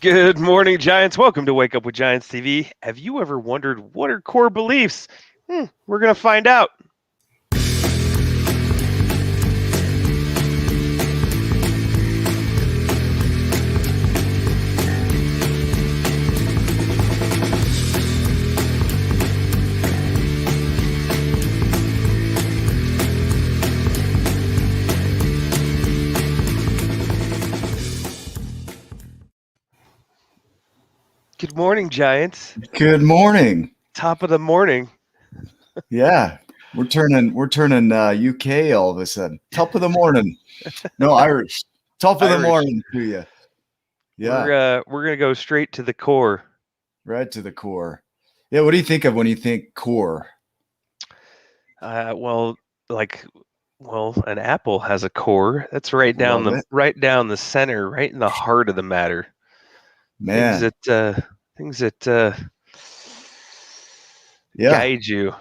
Good morning, Giants. Welcome to Wake Up with Giants TV. Have you ever wondered what are core beliefs? We're going to find out. Good morning, Giants. Good morning. Top of the morning. Yeah, we're turning UK all of a sudden. Top of the morning. No, Irish. Top of the Irish. morning to you. Yeah, We're going to go straight to the core. right to the core. Yeah, what do you think of when you think core? Well, an apple has a core. That's right down Love it. the center, right in the heart of the matter. Man. Things that Yeah. guide you.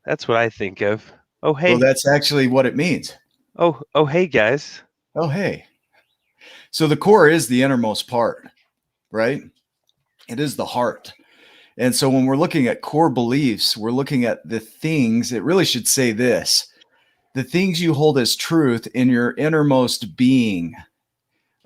That's what I think of. Oh, hey. Well, that's actually what it means. Oh, hey, guys. Oh, hey. So the core is the innermost part, right? It is the heart. And so when we're looking at core beliefs, we're looking at the things, it really should say this, the things you hold as truth in your innermost being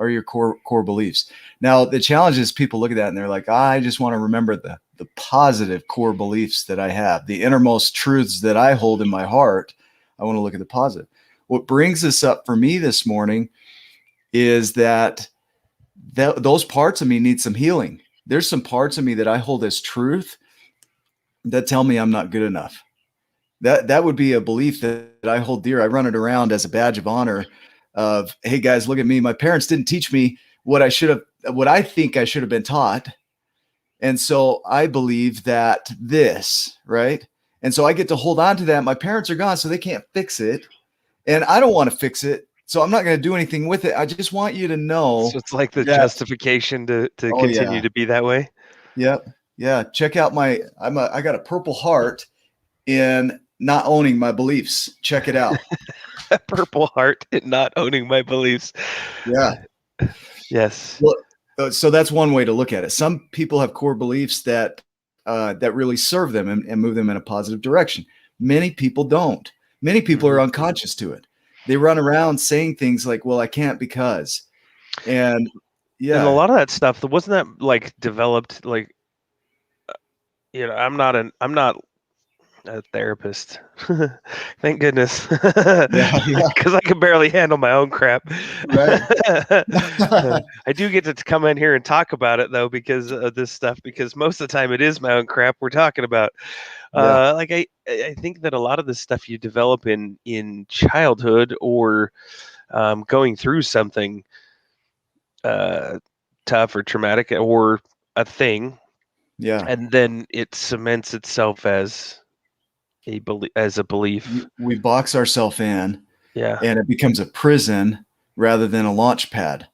are your core beliefs. Now, the challenge is people look at that and they're like, I just want to remember the positive core beliefs that I have, the innermost truths that I hold in my heart. I want to look at the positive. What brings this up for me this morning is that those parts of me need some healing. There's some parts of me that I hold as truth that tell me I'm not good enough. That would be a belief that I hold dear. I run it around as a badge of honor of, hey guys, look at me. My parents didn't teach me what I think I should have been taught. And so I believe that this, right? And so I get to hold on to that. My parents are gone, so they can't fix it. And I don't want to fix it. So I'm not going to do anything with it. I just want you to know. So it's like the that, justification to oh, continue yeah. to be that way. Yep. Yeah. Check out I got a purple heart in not owning my beliefs. Check it out. Purple heart and not owning my beliefs. Yeah. Yes. Well, so that's one way to look at it. Some people have core beliefs that really serve them and move them in a positive direction. Many people don't. Many people are unconscious to it. They run around saying things like, well, I can't because. And yeah. And a lot of that stuff, wasn't that like developed like I'm not a therapist. Thank goodness. Yeah. Because I can barely handle my own crap. Right. I do get to come in here and talk about it though, because of this stuff, because most of the time it is my own crap we're talking about. Yeah. I think that a lot of the stuff you develop in childhood or going through something tough or traumatic or a thing, Yeah. and then it cements itself as a belief. We box ourselves in, Yeah. and it becomes a prison rather than a launch pad.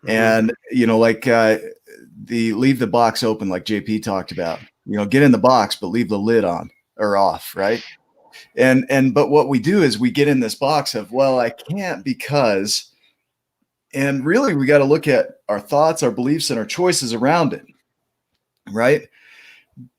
And like the leave the box open, like JP talked about. Get in the box, but leave the lid on or off, right? But what we do is we get in this box of, well, I can't because, and really we got to look at our thoughts, our beliefs, and our choices around it, right?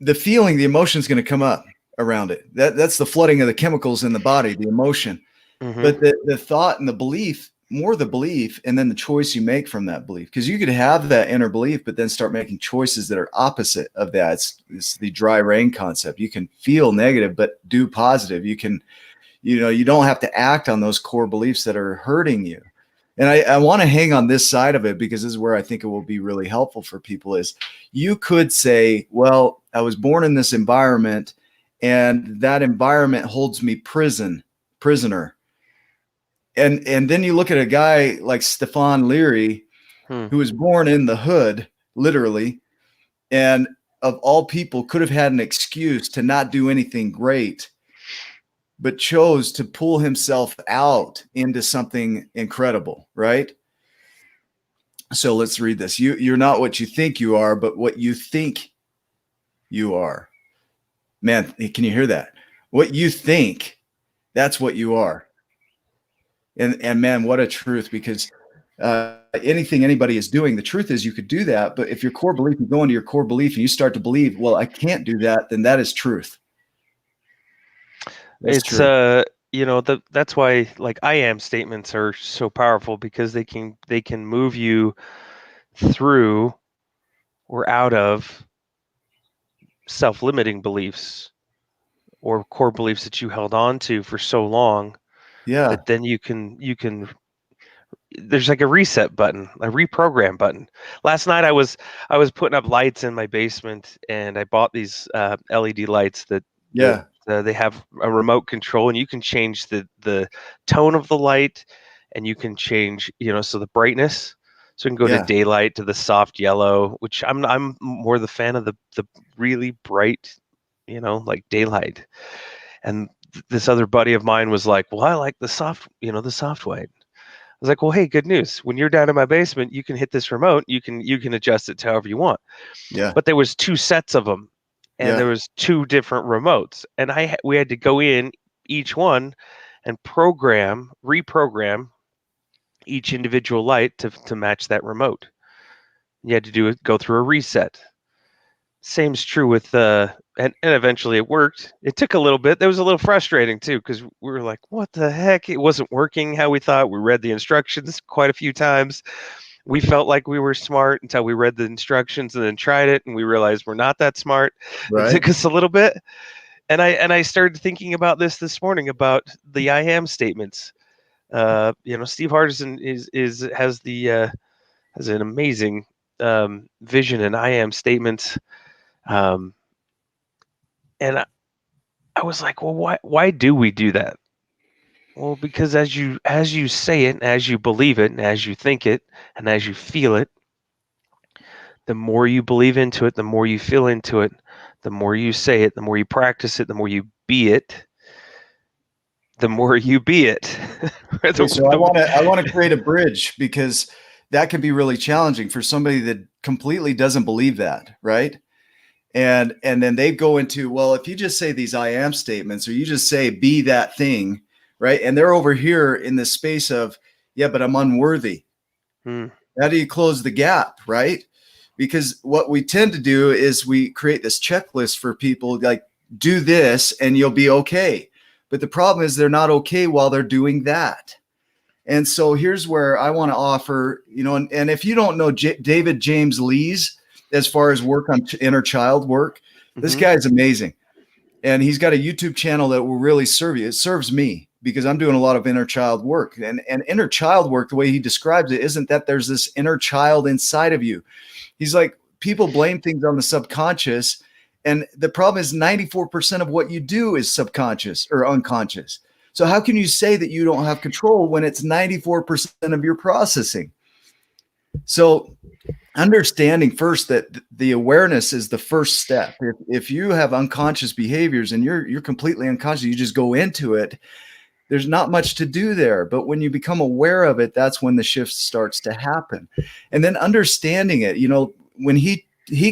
The feeling, the emotion is going to come up around it. That's the flooding of the chemicals in the body, the emotion. But the thought and the belief, more the belief, and then the choice you make from that belief. Because you could have that inner belief, but then start making choices that are opposite of that. It's the dry rain concept. You can feel negative, but do positive. You can, you don't have to act on those core beliefs that are hurting you. And I want to hang on this side of it, because this is where I think it will be really helpful for people. Is you could say, well, I was born in this environment, and that environment holds me prisoner. And then you look at a guy like Stefan Leary, who was born in the hood, literally, and of all people could have had an excuse to not do anything great, but chose to pull himself out into something incredible, right? So let's read this. You're not what you think you are, but what you think you are. Man, can you hear that? What you think, that's what you are. And man, what a truth, because anything anybody is doing. The truth is you could do that, but if your core belief, you go into your core belief and you start to believe, well, I can't do that, then that is truth. That's It's true. that's why like I am statements are so powerful, because they can move you through or out of self-limiting beliefs or core beliefs that you held on to for so long, Yeah. that then you can there's like a reset button, a reprogram button. Last night I was putting up lights in my basement, and I bought these LED lights that Yeah. they have a remote control, and you can change the tone of the light, and you can change, so the brightness. So we can go to Yeah. daylight, to the soft yellow, which I'm more the fan of the really bright, like daylight. And this other buddy of mine was like, "Well, I like the soft white." I was like, "Well, hey, good news. When you're down in my basement, you can hit this remote. You can adjust it to however you want." Yeah. But there was two sets of them, and Yeah. there was two different remotes, and we had to go in each one and reprogram each individual light to match that remote. You had to go through a reset. Same's true with and eventually it worked. It took a little bit. That was a little frustrating too, because we were like, "What the heck? It wasn't working how we thought." We read the instructions quite a few times. We felt like we were smart until we read the instructions and then tried it, and we realized we're not that smart. It Right. took us a little bit. And I started thinking about this morning, about the I am statements. Steve Hardison has an amazing vision and I am statements. Um, and I was like, well, why do we do that? Well, because as you say it, and as you believe it, and as you think it, and as you feel it, the more you believe into it, the more you feel into it, the more you say it, the more you practice it, the more you be it, the more you be it. Okay, so I want to create a bridge, because that can be really challenging for somebody that completely doesn't believe that, right? And then they go into, well, if you just say these I am statements, or you just say be that thing, right? And they're over here in the space of, yeah, but I'm unworthy. Hmm. How do you close the gap, right? Because what we tend to do is we create this checklist for people, like, do this and you'll be okay. But the problem is they're not okay while they're doing that. And so here's where I want to offer, and if you don't know David James Lee's, as far as work on inner child work, this Mm-hmm. guy is amazing. And he's got a YouTube channel that will really serve you. It serves me, because I'm doing a lot of inner child work. And inner child work, the way he describes it, isn't that there's this inner child inside of you. He's like, people blame things on the subconscious. And the problem is 94% of what you do is subconscious or unconscious. So how can you say that you don't have control when it's 94% of your processing? So understanding first that the awareness is the first step. If you have unconscious behaviors and you're completely unconscious, you just go into it, there's not much to do there. But when you become aware of it, that's when the shift starts to happen. And then understanding it, when he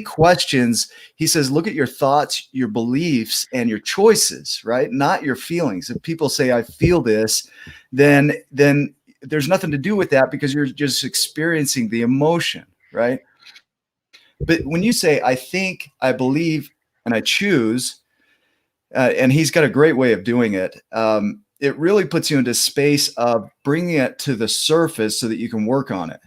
questions, he says, look at your thoughts, your beliefs, and your choices, right? Not your feelings. If people say, I feel this, then there's nothing to do with that, because you're just experiencing the emotion, right? But when you say, I think, I believe, and I choose, and he's got a great way of doing it, it really puts you into space of bringing it to the surface so that you can work on it.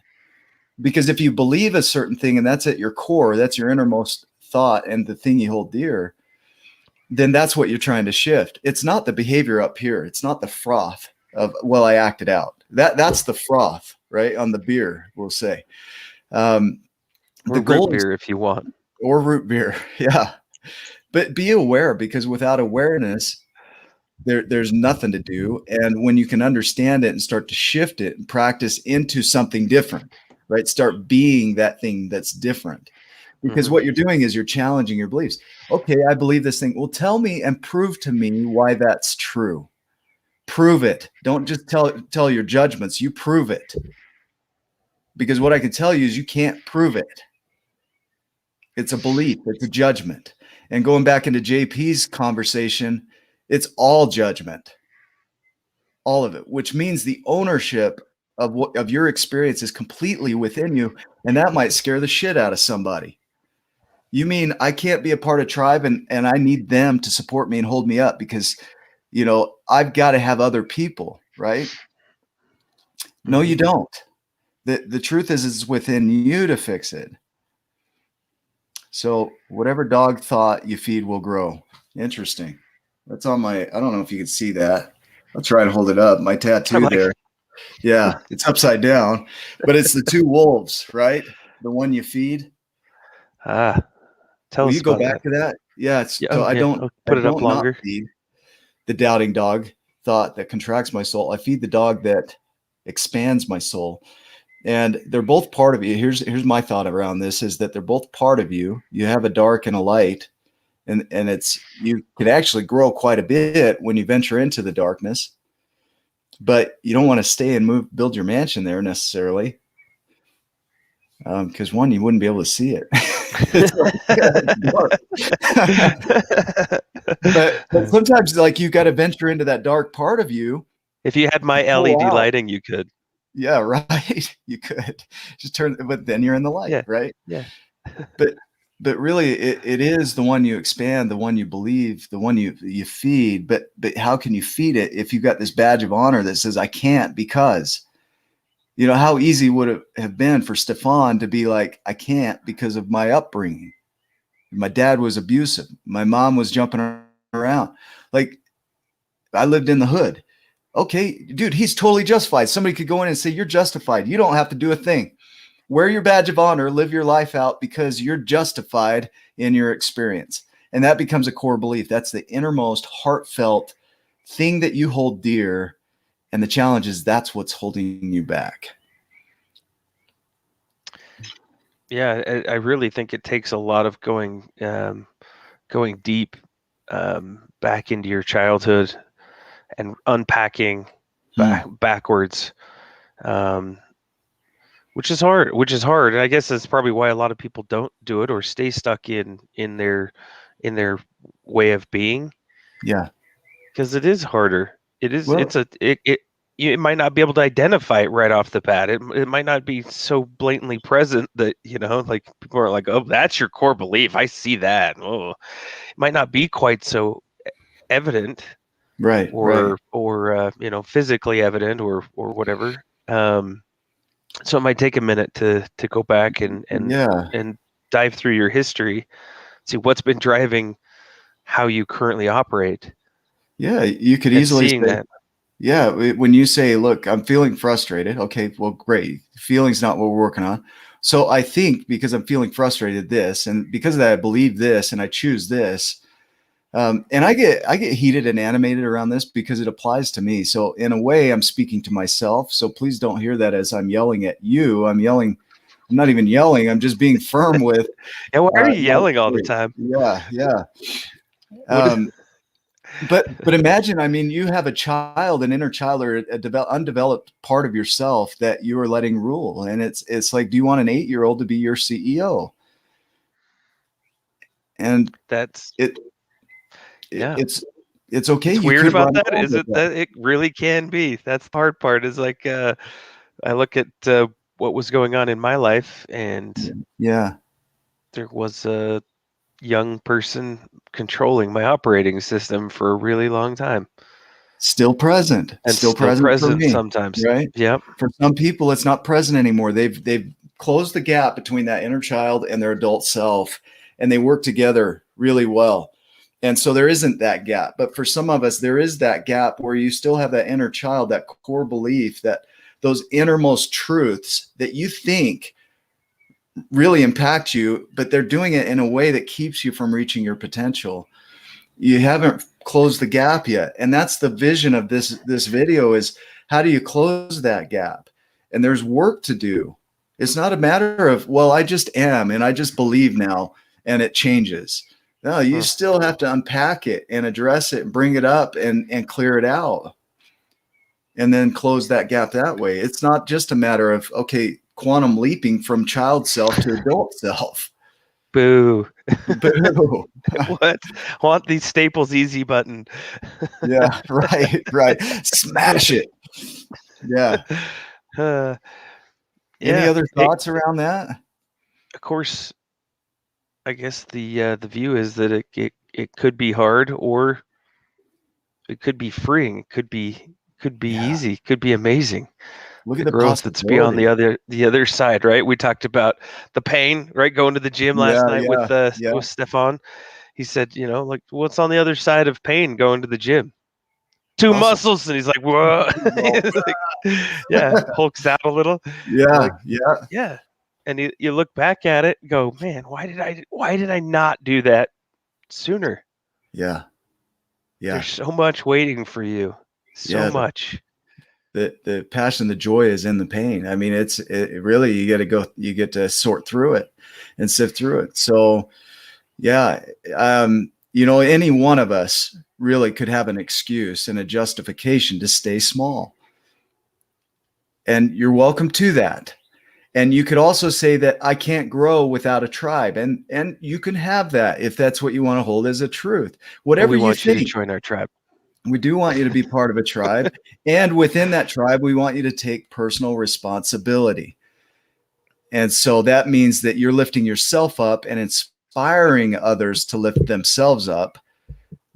Because if you believe a certain thing and that's at your core, that's your innermost thought and the thing you hold dear, then that's what you're trying to shift. It's not the behavior up here. It's not the froth of, well, I acted out. That's the froth, right? On the beer, we'll say. Or The root goal is, beer if you want. or root beer. Yeah. But be aware, because without awareness, there's nothing to do. And when you can understand it and start to shift it and practice into something different, right? Start being that thing that's different. Because Mm-hmm. what you're doing is you're challenging your beliefs. Okay, I believe this thing. Well, tell me and prove to me why that's true. Prove it. Don't just tell your judgments. You prove it. Because what I can tell you is you can't prove it. It's a belief. It's a judgment. And going back into JP's conversation, it's all judgment, all of it, which means the ownership of your experience is completely within you, and that might scare the shit out of somebody. You mean I can't be a part of tribe and I need them to support me and hold me up because, I've got to have other people, right? No, you Mm-hmm. don't. The truth is it's within you to fix it. So whatever dog thought you feed will grow. Interesting. That's on my, I don't know if you can see that. I'll try and hold it up. My I'm tattoo like, there. Yeah, it's upside down, but it's the two wolves, right? The one you feed. tell Will us you go about back that. to that? Yeah, Yeah. so Oh, I yeah. don't I'll I put it up don't not longer. feed the doubting dog thought that contracts my soul. I feed the dog that expands my soul. And they're both part of you. Here's my thought around this is that they're both part of you. You have a dark and a light, and it's you can actually grow quite a bit when you venture into the darkness, but you don't want to stay and build your mansion there necessarily. Because one, you wouldn't be able to see it. It's dark. But sometimes like you got to venture into that dark part of you. If you had my Pull LED out. lighting, you could. Yeah, right. You could just turn, but then you're in the light, Yeah. right? Yeah. But really it is the one you expand, the one you believe, the one you feed. But how can you feed it if you've got this badge of honor that says I can't because how easy would it have been for Stefan to be like, I can't because of my upbringing. My dad was abusive. My mom was jumping around. Like I lived in the hood. Okay, dude, he's totally justified. Somebody could go in and say, you're justified. You don't have to do a thing. Wear your badge of honor, live your life out because you're justified in your experience. And that becomes a core belief. That's the innermost heartfelt thing that you hold dear. And the challenge is that's what's holding you back. Yeah, I really think it takes a lot of going deep back into your childhood and unpacking backwards, which is hard. And I guess that's probably why a lot of people don't do it or stay stuck in their way of being. Yeah. Because it is harder. It is. Well, It might not be able to identify it right off the bat. It might not be so blatantly present that like people are like, oh, that's your core belief. I see that. Oh, it might not be quite so evident right. or physically evident or whatever. So it might take a minute to go back Yeah. and dive through your history, see what's been driving how you currently operate, Yeah. You could and easily seeing say, that. yeah, when you say, look, I'm feeling frustrated. Okay, well, great. Feeling's not what we're working on. So I think because I'm feeling frustrated, this, and because of that, I believe this and I choose this. And I get heated and animated around this because it applies to me. So in a way, I'm speaking to myself. So please don't hear that as I'm yelling at you. I'm not even yelling. I'm just being firm with. And why are you No, yelling all the time? yeah, yeah. What? But imagine, I mean, you have a child, an inner child, or undeveloped part of yourself that you are letting rule, and it's like, do you want an 8-year-old to be your CEO? And That's it, yeah. it's okay. What's You weird could about run that wild is with that. that it really can be. That's the hard part. Is like I look at what was going on in my life, and Yeah, there was a young person controlling my operating system for a really long time, still and still present for present me, sometimes. right? Yep. For some people, it's not present anymore. They've closed the gap between that inner child and their adult self, and they work together really well. And so there isn't that gap. But for some of us, there is that gap where you still have that inner child, that core belief, that those innermost truths that you think really impact you, but they're doing it in a way that keeps you from reaching your potential. You haven't closed the gap yet. And that's the vision of this video is how do you close that gap? And there's work to do. It's not a matter of, well, I just am and I just believe now and it changes. No, you Hmm. still have to unpack it and address it and bring it up and clear it out and then close that gap that way. It's not just a matter of, okay, quantum leaping from child self to adult self. Boo. Boo. What? Want the Staples easy button. Yeah, right, right. Smash it. Yeah. Uh, Any yeah. other thoughts around that? Of course, I guess the view is that it could be hard, or it could be freeing. It could be Yeah. easy. Could be amazing. Look at The the growth that's beyond possibility. the other side, right? We talked about the pain, right? Going to the gym last Yeah, night yeah, yeah. with Stefan. He said, you know, like, what's on the other side of pain going to the gym? Two Muscles. muscles, and he's like, whoa. Well, He's like, yeah, hulks out a little. yeah, Like, yeah, yeah. And you look back at it and go, man, why did I not do that sooner? yeah, yeah, There's so much waiting for you. So yeah. much. The passion, the joy is in the pain. I mean, it really, you get to sort through it and sift through it. So yeah, any one of us really could have an excuse and a justification to stay small. And you're welcome to that. And you could also say that I can't grow without a tribe. And you can have that if that's what you want to hold as a truth. Well, Whatever we you want you to think. join our tribe. We do want you to be part of a tribe. And within that tribe, we want you to take personal responsibility. And so that means that you're lifting yourself up and inspiring others to lift themselves up,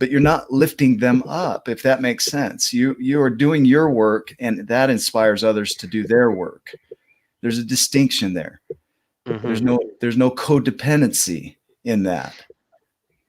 but you're not lifting them up, if that makes sense. You are doing your work, and that inspires others to do their work. There's a distinction there. There's no codependency in that.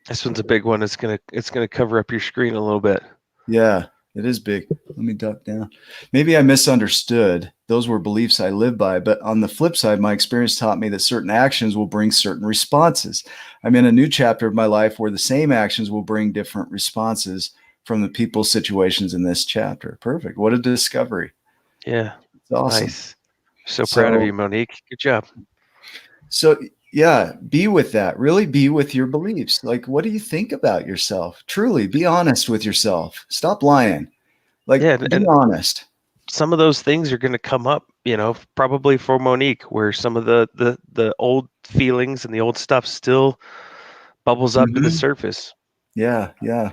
This one's a big one. It's gonna cover up your screen a little bit. Yeah, it is big. Let me duck down. Maybe I misunderstood. Those were beliefs I live by. But on the flip side, my experience taught me that certain actions will bring certain responses. I'm in a new chapter of my life where the same actions will bring different responses from the people, situations in this chapter. Perfect. What a discovery. Yeah. It's awesome. Nice. So proud of you, Monique. Good job. So yeah, be with that. Really be with your beliefs. Like, what do you think about yourself? Truly be honest with yourself. Stop lying. Like, Yeah, be and honest. some of those things are going to come up, you know, probably for Monique, where some of the old feelings and the old stuff still bubbles up to the surface. Yeah, yeah.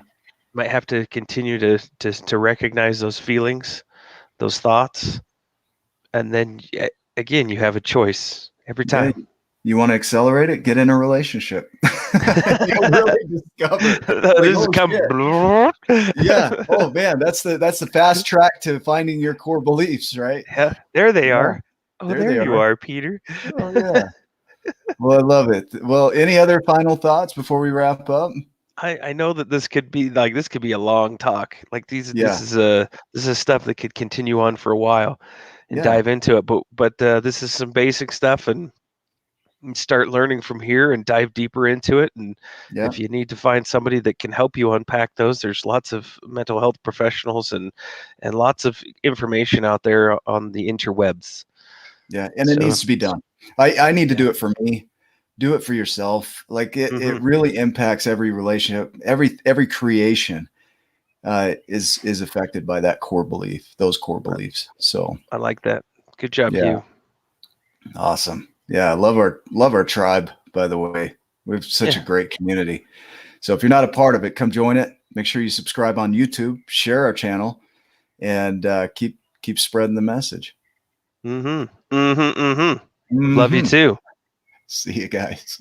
Might have to continue to recognize those feelings, those thoughts, and then again, you have a choice every Yeah. time. You want to accelerate it? Get in a relationship. You'll really discover. Like, This is oh come. yeah. Oh man, that's the fast track to finding your core beliefs, right? Yeah, there they Yeah, are. Oh, there there they you are. are, Peter. Oh yeah. Well, I love it. Well, any other final thoughts before we wrap up? I know that this could be a long talk. Like Yeah. this is stuff that could continue on for a while and Yeah. dive into it. But this is some basic stuff, and start learning from here and dive deeper into it. And Yeah. if you need to find somebody that can help you unpack those, there's lots of mental health professionals and lots of information out there on the interwebs. Yeah. And it So needs to be done. I need to yeah. do it for me. Do it for yourself. Like it Mm-hmm. really impacts every relationship, every creation is affected by that core belief, those core beliefs. So I like that. Good job, yeah, you. awesome. Yeah, I love our tribe, by the way. We have such a Yeah. great community. So if you're not a part of it, come join it. Make sure you subscribe on YouTube, share our channel, and keep spreading the message. Mm-hmm. Mm-hmm. Mm-hmm. Love you Mm-hmm. too. See you guys.